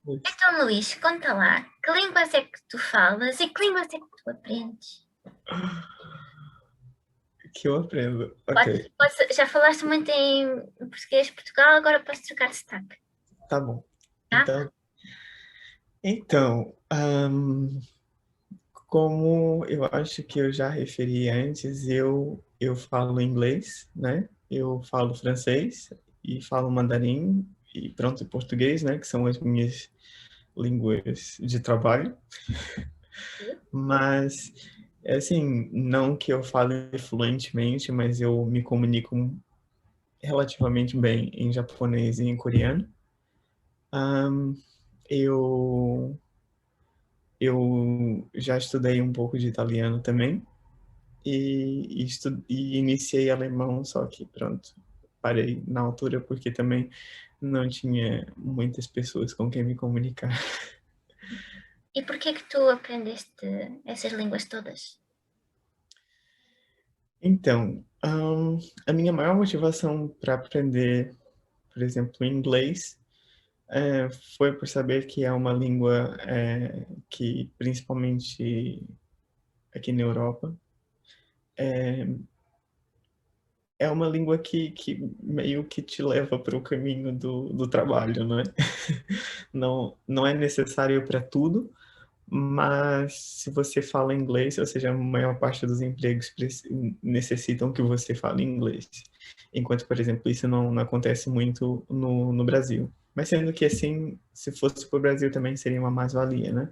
Pois. Então, Luís, conta lá, que línguas é que tu falas e que línguas é que tu aprendes? Que eu aprendo. Ok, Já falaste muito em português de Portugal, agora posso trocar de sotaque, tá bom. tá? Então, como eu acho que eu já referi antes, eu falo inglês, né? Eu falo francês e falo mandarim e pronto, português, né? Que são as minhas línguas de trabalho. Mas, assim, não que eu fale fluentemente, mas eu me comunico relativamente bem em japonês e em coreano. Ahn, eu, eu já estudei um pouco de italiano também e iniciei alemão, só que pronto, parei na altura porque também não tinha muitas pessoas com quem me comunicar. E porquê que tu aprendeste essas línguas todas? Então, a minha maior motivação para aprender, por exemplo, inglês, é, foi por saber que é uma língua que, principalmente aqui na Europa, é uma língua que meio que te leva para o caminho do trabalho, não é? Não é necessário para tudo, mas se você fala inglês, ou seja, a maior parte dos empregos necessitam que você fale inglês. Enquanto, por exemplo, isso não acontece muito no Brasil. Mas sendo que assim, se fosse para o Brasil também seria uma mais-valia, né?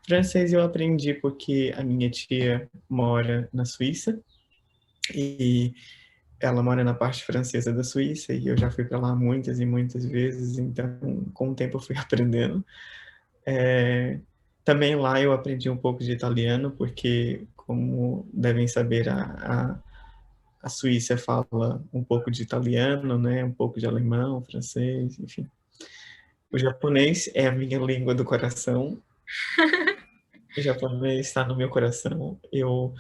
Francês eu aprendi porque a minha tia mora na Suíça e ela mora na parte francesa da Suíça e eu já fui para lá muitas e muitas vezes, então com o tempo eu fui aprendendo. É, também lá eu aprendi um pouco de italiano, porque, como devem saber, a Suíça fala um pouco de italiano, né? Um pouco de alemão, francês, enfim. O japonês é a minha língua do coração. O japonês está no meu coração. Eu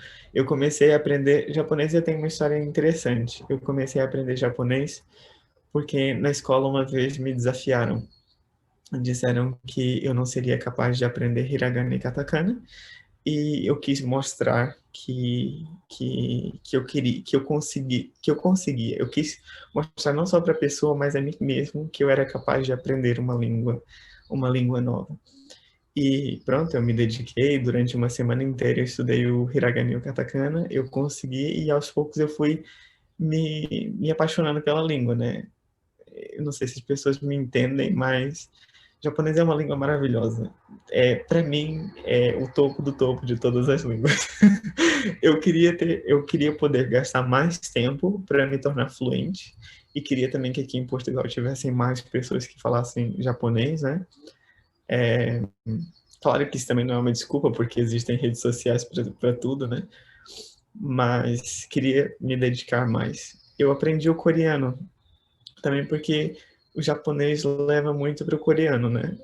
comecei a aprender japonês e tem uma história interessante. Eu comecei a aprender japonês porque na escola uma vez me desafiaram. Disseram que eu não seria capaz de aprender hiragana e katakana e eu quis mostrar que eu queria, que eu conseguia. Eu quis mostrar não só para a pessoa, mas a mim mesmo que eu era capaz de aprender uma língua nova. E pronto, eu me dediquei durante uma semana inteira, eu estudei o hiragana e o katakana, eu consegui e aos poucos eu fui me apaixonando pela língua, né? Eu não sei se as pessoas me entendem, mas japonês é uma língua maravilhosa. Para mim, é o topo do topo de todas as línguas. Eu queria poder gastar mais tempo para me tornar fluente e queria também que aqui em Portugal tivessem mais pessoas que falassem japonês, né? É, claro que isso também não é uma desculpa, porque existem redes sociais para tudo, né? Mas queria me dedicar mais. Eu aprendi o coreano também porque o japonês leva muito para o coreano, né?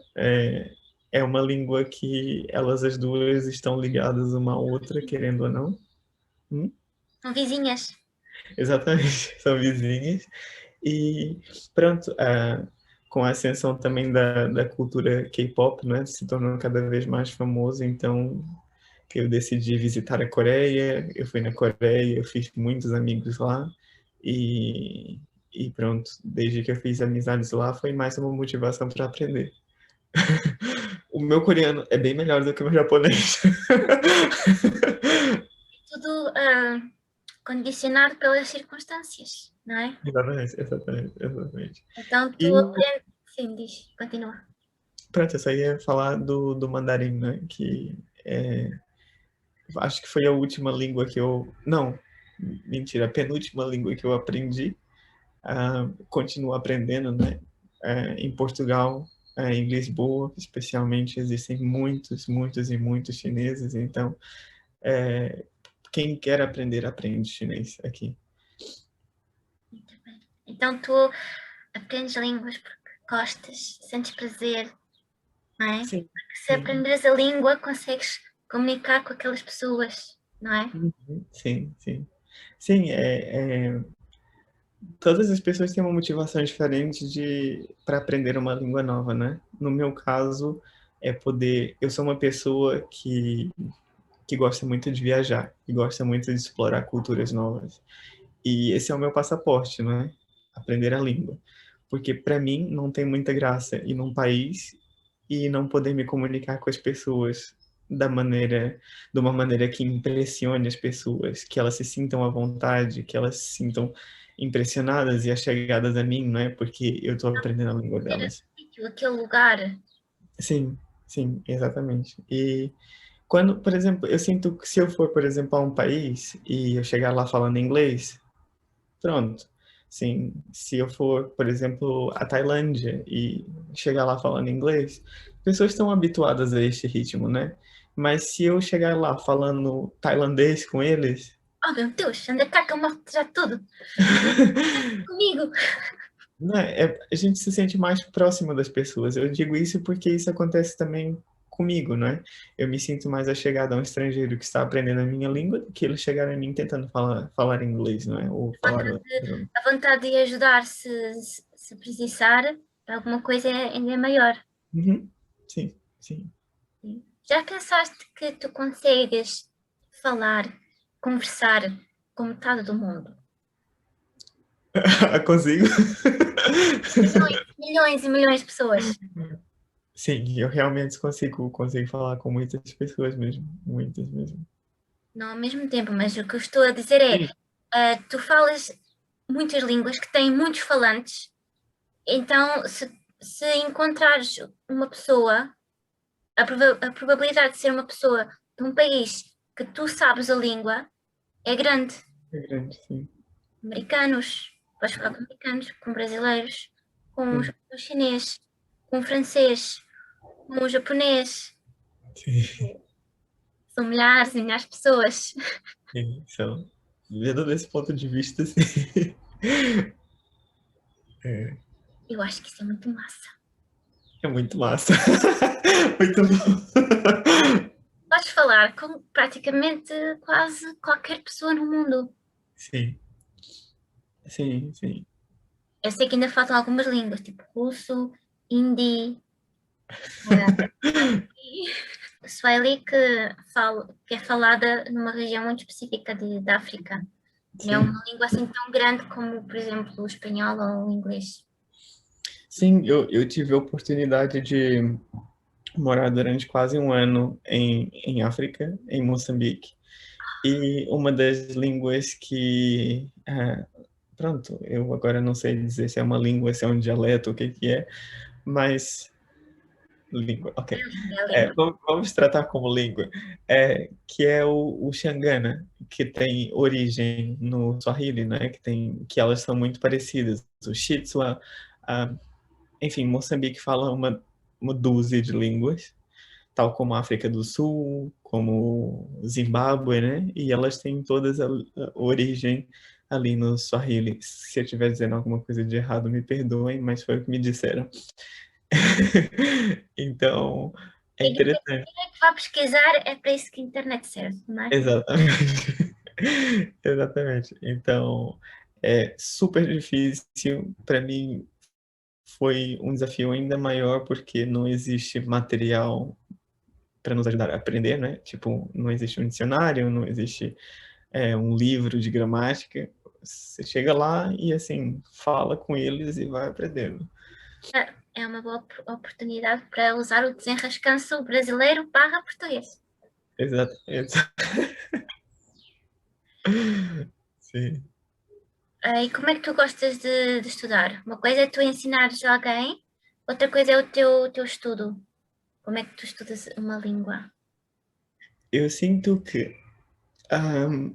É uma língua que elas as duas estão ligadas uma à outra, querendo ou não. Hum? São vizinhas. Exatamente, são vizinhas. E pronto, com a ascensão também da cultura K-pop, né, se tornou cada vez mais famoso, então eu decidi visitar a Coreia, eu fui na Coreia, eu fiz muitos amigos lá, e, e pronto, desde que eu fiz amizades lá, foi mais uma motivação para aprender. O meu coreano é bem melhor do que o meu japonês. Tudo condicionado pelas circunstâncias, não é? Exatamente, exatamente, exatamente. Então tu E aprendes. Sim, diz, continua. pronto, eu só ia falar do mandarim, né? Que acho que foi a última língua que eu. Não, mentira, a penúltima língua que eu aprendi. Continuo aprendendo, né? Em Portugal, em Lisboa, especialmente, existem muitos, muitos e muitos chineses, então quem quer aprender, aprende chinês aqui. Muito bem. Então tu aprendes línguas porque gostas, sentes prazer, não é? Sim, Porque se sim. aprenderes a língua, consegues comunicar com aquelas pessoas, não é? Uhum. Sim, sim. Sim, todas as pessoas têm uma motivação diferente para aprender uma língua nova, né? No meu caso, é poder. Eu sou uma pessoa que gosta muito de viajar e gosta muito de explorar culturas novas. E esse é o meu passaporte, né? Aprender a língua. Porque para mim não tem muita graça ir num país e não poder me comunicar com as pessoas de uma maneira que impressione as pessoas, que elas se sintam à vontade, que elas se sintam impressionadas e achegadas a mim, não é? Porque eu estou aprendendo a língua Aquele delas. sítio, aquele lugar. Sim, sim, exatamente. E quando, por exemplo, eu sinto que se eu for, por exemplo, a um país e eu chegar lá falando inglês, pronto. Sim, se eu for, por exemplo, à Tailândia e chegar lá falando inglês, as pessoas estão habituadas a este ritmo, né? Mas se eu chegar lá falando tailandês com eles, Oh meu Deus, anda cá que eu mostro já tudo. Comigo. né, a gente se sente mais próximo das pessoas. Eu digo isso porque isso acontece também comigo, né? Eu me sinto mais achegado a um estrangeiro que está aprendendo a minha língua do que ele chegar a mim tentando falar inglês, não é? Ou falar outra. A vontade de ajudar se precisar, alguma coisa ainda é maior. Uhum. Sim, sim. Já pensaste que tu consegues falar, conversar com metade do mundo? Consigo? Milhões, milhões e milhões de pessoas. Sim, eu realmente consigo falar com muitas pessoas mesmo, muitas mesmo. Não ao mesmo tempo, mas o que eu estou a dizer é, Sim, tu falas muitas línguas que têm muitos falantes, então se encontrares uma pessoa, a probabilidade de ser uma pessoa de um país que tu sabes a língua é grande. é grande, sim. Americanos, vais falar com americanos, com brasileiros, com Sim, o chinês, com o francês, com o japonês. sim, São milhares e milhares de pessoas. sim. Então, vendo desse ponto de vista, sim. É, Eu acho que isso é muito massa. é muito massa. Muito bom. Podes falar com praticamente quase qualquer pessoa no mundo. Sim, sim, sim. Eu sei que ainda faltam algumas línguas, tipo russo, hindi, eh, Swahili, que é falada numa região muito específica da África. Não é Sim, uma língua assim tão grande como, por exemplo, o espanhol ou o inglês. sim, eu tive a oportunidade de morar durante quase um ano em África, em Moçambique. E uma das línguas que, pronto, eu agora não sei dizer se é uma língua, se é um dialeto, o que que é, mas língua, ok. É a língua. Vamos tratar como língua, que é o Xangana, que tem origem no Swahili, né? Que elas são muito parecidas. O Shitsua, ah, enfim, Moçambique fala uma dúzia de línguas, tal como a África do Sul, como Zimbábue, né? E elas têm todas a origem ali no Swahili. Se eu estiver dizendo alguma coisa de errado, me perdoem, mas foi o que me disseram. Então, é Quem interessante. é que vai pesquisar é para isso que a internet serve, não é? Exatamente. Exatamente. Então, é super difícil. Para mim, foi um desafio ainda maior, porque não existe material para nos ajudar a aprender, né? Tipo, não existe um dicionário, não existe um livro de gramática. Você chega lá e, assim, fala com eles e vai aprendendo. É uma boa oportunidade para usar o desenrascanço brasileiro barra português. Exatamente. Sim. E como é que tu gostas de estudar? Uma coisa é tu ensinares a alguém, outra coisa é o teu estudo. Como é que tu estudas uma língua? Eu sinto que ahm,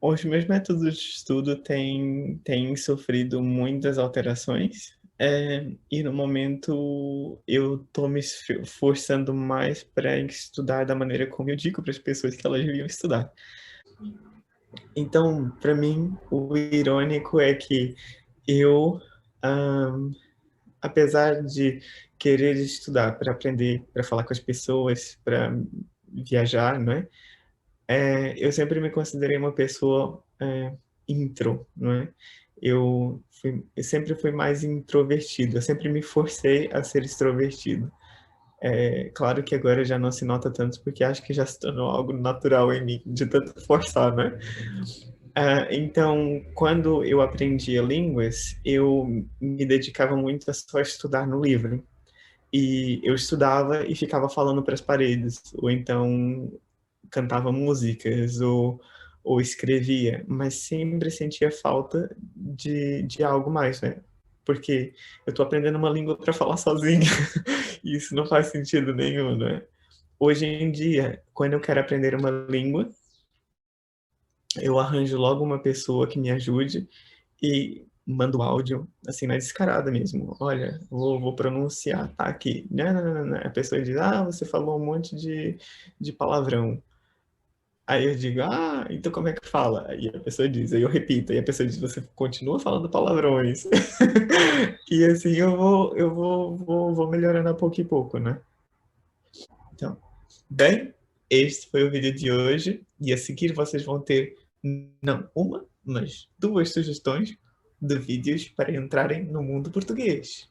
os meus métodos de estudo têm sofrido muitas alterações, e no momento eu estou me forçando mais para estudar da maneira como eu digo para as pessoas que elas deviam estudar. Então, para mim, o irônico é que eu, ahm, apesar de querer estudar para aprender, para falar com as pessoas, para viajar, não é? Eu sempre me considerei uma pessoa intro, não é? Eu sempre fui mais introvertido, eu sempre me forcei a ser extrovertido. É, claro que agora já não se nota tanto, porque acho que já se tornou algo natural em mim, de tanto forçar, né? Então, quando eu aprendia línguas, eu me dedicava muito a só estudar no livro. E eu estudava e ficava falando para as paredes, ou então cantava músicas, ou escrevia, mas sempre sentia falta de algo mais, né? Porque eu estou aprendendo uma língua para falar sozinho, e isso não faz sentido nenhum, né? Hoje em dia, quando eu quero aprender uma língua, eu arranjo logo uma pessoa que me ajude e mando áudio, assim, na descarada mesmo. Olha, vou pronunciar, tá aqui. Não, não, não, não. A pessoa diz, você falou um monte de palavrão. Aí eu digo, então como é que fala? Aí a pessoa diz, aí eu repito, aí a pessoa diz, você continua falando palavrões. E assim eu vou melhorando a pouco e pouco, né? Então, bem, este foi o vídeo de hoje. E a seguir vocês vão ter, não uma, mas duas sugestões de vídeos para entrarem no mundo português.